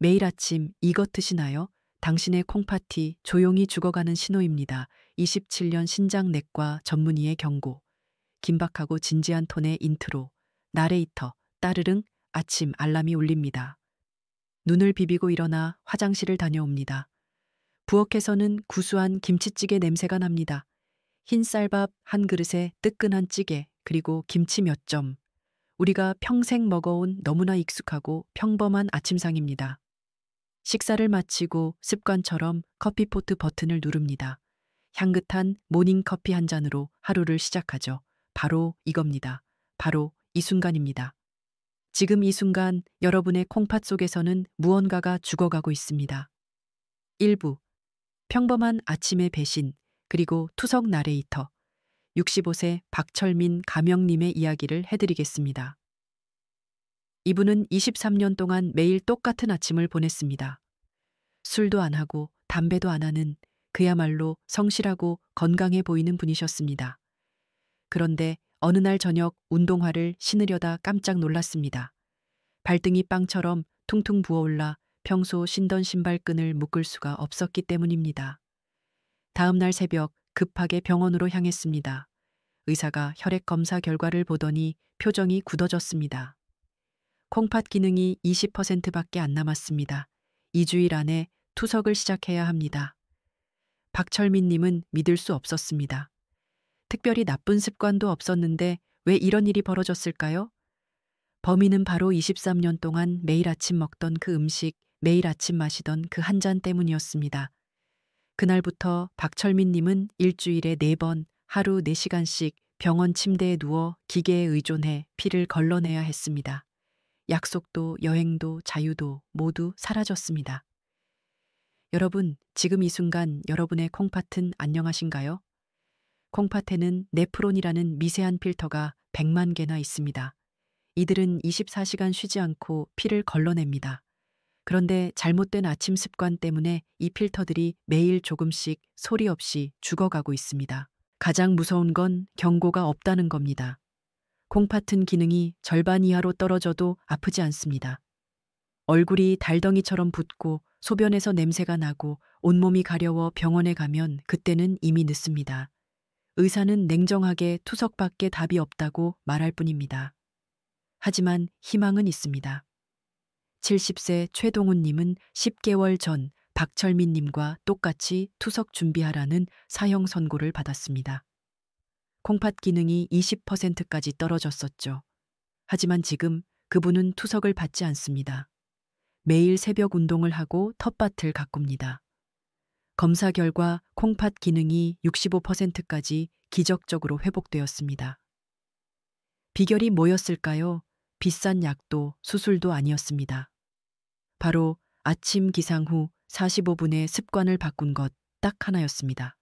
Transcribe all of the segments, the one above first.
매일 아침 이것 드시나요? 당신의 콩팥이 조용히 죽어가는 신호입니다. 27년 신장 내과 전문의의 경고. 긴박하고 진지한 톤의 인트로. 나레이터, 따르릉, 아침 알람이 울립니다. 눈을 비비고 일어나 화장실을 다녀옵니다. 부엌에서는 구수한 김치찌개 냄새가 납니다. 흰 쌀밥 한 그릇에 뜨끈한 찌개, 그리고 김치 몇 점. 우리가 평생 먹어온 너무나 익숙하고 평범한 아침상입니다. 식사를 마치고 습관처럼 커피포트 버튼을 누릅니다. 향긋한 모닝커피 한 잔으로 하루를 시작하죠. 바로 이겁니다. 바로 이 순간입니다. 지금 이 순간 여러분의 콩팥 속에서는 무언가가 죽어가고 있습니다. 일부 평범한 아침의 배신, 그리고 투석 나레이터 65세 박철민 가명님의 이야기를 해드리겠습니다. 이분은 23년 동안 매일 똑같은 아침을 보냈습니다. 술도 안 하고 담배도 안 하는 그야말로 성실하고 건강해 보이는 분이셨습니다. 그런데 어느 날 저녁 운동화를 신으려다 깜짝 놀랐습니다. 발등이 빵처럼 퉁퉁 부어올라 평소 신던 신발끈을 묶을 수가 없었기 때문입니다. 다음 날 새벽 급하게 병원으로 향했습니다. 의사가 혈액 검사 결과를 보더니 표정이 굳어졌습니다. 콩팥 기능이 20%밖에 안 남았습니다. 2주일 안에 투석을 시작해야 합니다. 박철민님은 믿을 수 없었습니다. 특별히 나쁜 습관도 없었는데 왜 이런 일이 벌어졌을까요? 범인은 바로 23년 동안 매일 아침 먹던 그 음식, 매일 아침 마시던 그 한 잔 때문이었습니다. 그날부터 박철민님은 일주일에 4번, 하루 4시간씩 병원 침대에 누워 기계에 의존해 피를 걸러내야 했습니다. 약속도 여행도 자유도 모두 사라졌습니다. 여러분, 지금 이 순간 여러분의 콩팥은 안녕하신가요? 콩팥에는 네프론이라는 미세한 필터가 100만 개나 있습니다. 이들은 24시간 쉬지 않고 피를 걸러냅니다. 그런데 잘못된 아침 습관 때문에 이 필터들이 매일 조금씩 소리 없이 죽어가고 있습니다. 가장 무서운 건 경고가 없다는 겁니다. 콩팥은 기능이 절반 이하로 떨어져도 아프지 않습니다. 얼굴이 달덩이처럼 붓고 소변에서 냄새가 나고 온몸이 가려워 병원에 가면 그때는 이미 늦습니다. 의사는 냉정하게 투석밖에 답이 없다고 말할 뿐입니다. 하지만 희망은 있습니다. 70세 최동훈님은 10개월 전 박철민님과 똑같이 투석 준비하라는 사형 선고를 받았습니다. 콩팥 기능이 20%까지 떨어졌었죠. 하지만 지금 그분은 투석을 받지 않습니다. 매일 새벽 운동을 하고 텃밭을 가꿉니다. 검사 결과 콩팥 기능이 65%까지 기적적으로 회복되었습니다. 비결이 뭐였을까요? 비싼 약도 수술도 아니었습니다. 바로 아침 기상 후 45분의 습관을 바꾼 것 딱 하나였습니다.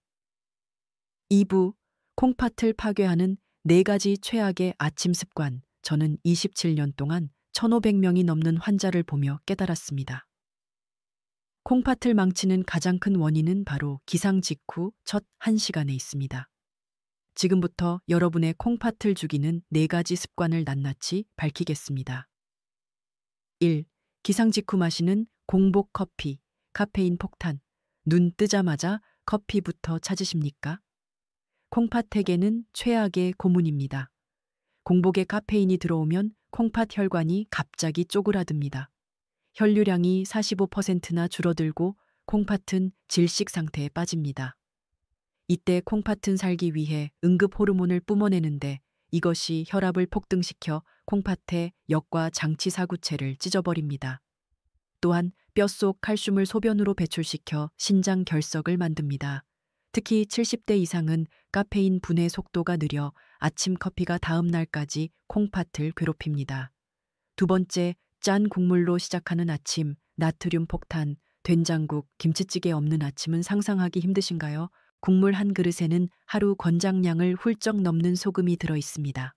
2부 콩팥을 파괴하는 4가지 최악의 아침 습관. 저는 27년 동안 1,500명이 넘는 환자를 보며 깨달았습니다. 콩팥을 망치는 가장 큰 원인은 바로 기상 직후 첫 1시간에 있습니다. 지금부터 여러분의 콩팥을 죽이는 4가지 습관을 낱낱이 밝히겠습니다. 1. 기상 직후 마시는 공복 커피, 카페인 폭탄. 눈 뜨자마자 커피부터 찾으십니까? 콩팥에게는 최악의 고문입니다. 공복에 카페인이 들어오면 콩팥 혈관이 갑자기 쪼그라듭니다. 혈류량이 45%나 줄어들고 콩팥은 질식 상태에 빠집니다. 이때 콩팥은 살기 위해 응급 호르몬을 뿜어내는데 이것이 혈압을 폭등시켜 콩팥의 역과 장치 사구체를 찢어버립니다. 또한 뼛속 칼슘을 소변으로 배출시켜 신장 결석을 만듭니다. 특히 70대 이상은 카페인 분해 속도가 느려 아침 커피가 다음 날까지 콩팥을 괴롭힙니다. 2번째, 짠 국물로 시작하는 아침, 나트륨 폭탄, 된장국, 김치찌개 없는 아침은 상상하기 힘드신가요? 국물 한 그릇에는 하루 권장량을 훌쩍 넘는 소금이 들어 있습니다.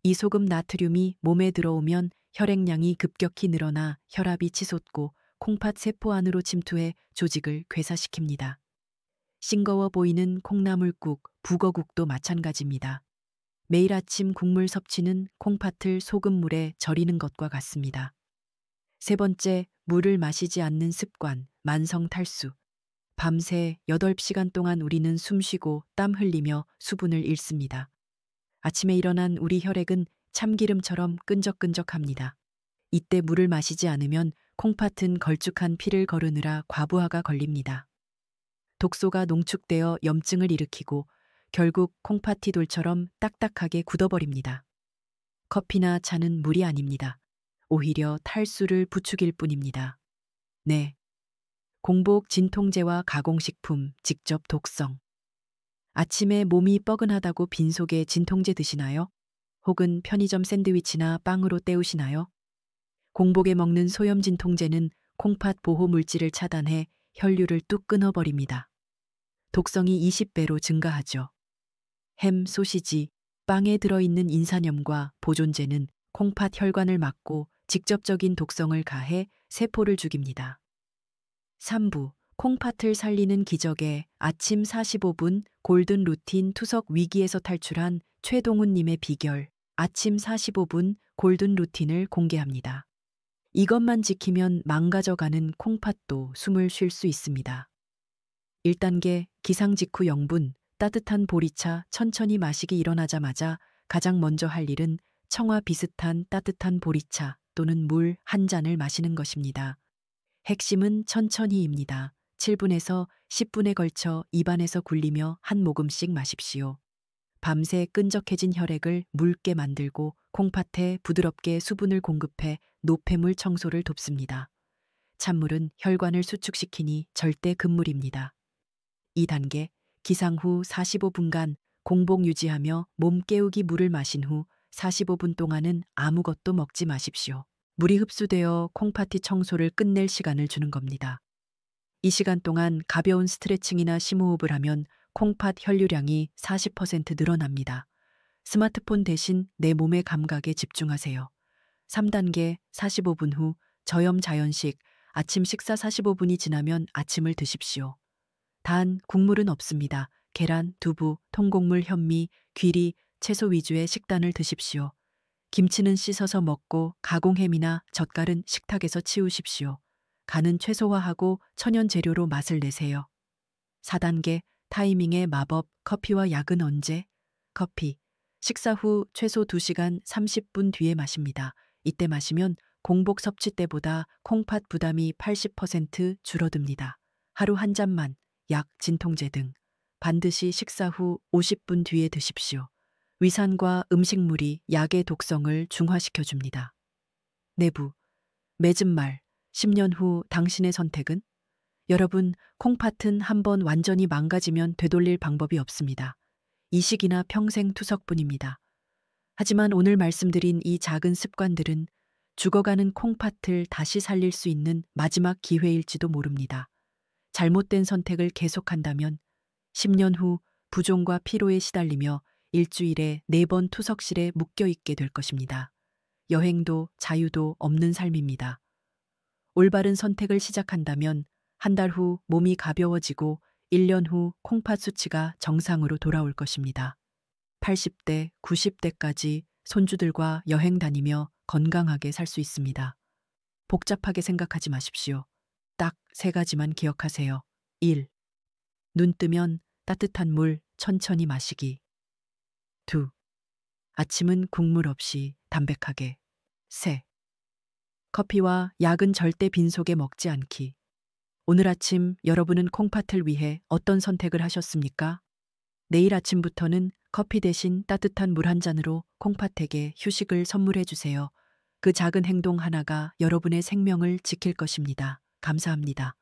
이 소금 나트륨이 몸에 들어오면 혈액량이 급격히 늘어나 혈압이 치솟고 콩팥 세포 안으로 침투해 조직을 괴사시킵니다. 싱거워 보이는 콩나물국, 북어국도 마찬가지입니다. 매일 아침 국물 섭취는 콩팥을 소금물에 절이는 것과 같습니다. 세 번째, 물을 마시지 않는 습관, 만성 탈수. 밤새 8시간 동안 우리는 숨쉬고 땀 흘리며 수분을 잃습니다. 아침에 일어난 우리 혈액은 참기름처럼 끈적끈적합니다. 이때 물을 마시지 않으면 콩팥은 걸쭉한 피를 거르느라 과부하가 걸립니다. 독소가 농축되어 염증을 일으키고 결국 콩팥이 돌처럼 딱딱하게 굳어버립니다. 커피나 차는 물이 아닙니다. 오히려 탈수를 부추길 뿐입니다. 네. 공복 진통제와 가공식품, 직접 독성. 아침에 몸이 뻐근하다고 빈속에 진통제 드시나요? 혹은 편의점 샌드위치나 빵으로 때우시나요? 공복에 먹는 소염 진통제는 콩팥 보호 물질을 차단해 혈류를 뚝 끊어버립니다. 독성이 20배로 증가하죠. 햄, 소시지, 빵에 들어있는 인산염과 보존제는 콩팥 혈관을 막고 직접적인 독성을 가해 세포를 죽입니다. 3부, 콩팥을 살리는 기적의 아침 45분 골든 루틴 투석 위기에서 탈출한 최동훈님의 비결, 아침 45분 골든 루틴을 공개합니다. 이것만 지키면 망가져가는 콩팥도 숨을 쉴 수 있습니다. 1단계, 기상 직후 영분, 따뜻한 보리차 천천히 마시기. 일어나자마자 가장 먼저 할 일은 청아 비슷한 따뜻한 보리차 또는 물 한 잔을 마시는 것입니다. 핵심은 천천히입니다. 7분에서 10분에 걸쳐 입안에서 굴리며 한 모금씩 마십시오. 밤새 끈적해진 혈액을 묽게 만들고 콩팥에 부드럽게 수분을 공급해 노폐물 청소를 돕습니다. 찬물은 혈관을 수축시키니 절대 금물입니다. 2단계, 기상 후 45분간 공복 유지하며 몸 깨우기. 물을 마신 후 45분 동안은 아무것도 먹지 마십시오. 물이 흡수되어 콩팥이 청소를 끝낼 시간을 주는 겁니다. 이 시간 동안 가벼운 스트레칭이나 심호흡을 하면 콩팥 혈류량이 40% 늘어납니다. 스마트폰 대신 내 몸의 감각에 집중하세요. 3단계, 45분 후 저염 자연식, 아침 식사 45분이 지나면 아침을 드십시오. 단, 국물은 없습니다. 계란, 두부, 통곡물, 현미, 귀리, 채소 위주의 식단을 드십시오. 김치는 씻어서 먹고 가공햄이나 젓갈은 식탁에서 치우십시오. 간은 최소화하고 천연 재료로 맛을 내세요. 4단계, 타이밍의 마법, 커피와 약은 언제? 커피, 식사 후 최소 2시간 30분 뒤에 마십니다. 이때 마시면 공복 섭취 때보다 콩팥 부담이 80% 줄어듭니다. 하루 한 잔만, 약, 진통제 등 반드시 식사 후 50분 뒤에 드십시오. 위산과 음식물이 약의 독성을 중화시켜줍니다. 내부, 맺은 말, 10년 후 당신의 선택은? 여러분, 콩팥은 한번 완전히 망가지면 되돌릴 방법이 없습니다. 이식이나 평생 투석뿐입니다. 하지만 오늘 말씀드린 이 작은 습관들은 죽어가는 콩팥을 다시 살릴 수 있는 마지막 기회일지도 모릅니다. 잘못된 선택을 계속한다면 10년 후 부종과 피로에 시달리며 일주일에 4번 투석실에 묶여있게 될 것입니다. 여행도 자유도 없는 삶입니다. 올바른 선택을 시작한다면 한 달 후 몸이 가벼워지고 1년 후 콩팥 수치가 정상으로 돌아올 것입니다. 80대, 90대까지 손주들과 여행 다니며 건강하게 살 수 있습니다. 복잡하게 생각하지 마십시오. 딱 3가지만 기억하세요. 1. 눈 뜨면 따뜻한 물 천천히 마시기. 2. 아침은 국물 없이 담백하게. 3. 커피와 약은 절대 빈속에 먹지 않기. 오늘 아침 여러분은 콩팥을 위해 어떤 선택을 하셨습니까? 내일 아침부터는 커피 대신 따뜻한 물 한 잔으로 콩팥에게 휴식을 선물해 주세요. 그 작은 행동 하나가 여러분의 생명을 지킬 것입니다. 감사합니다.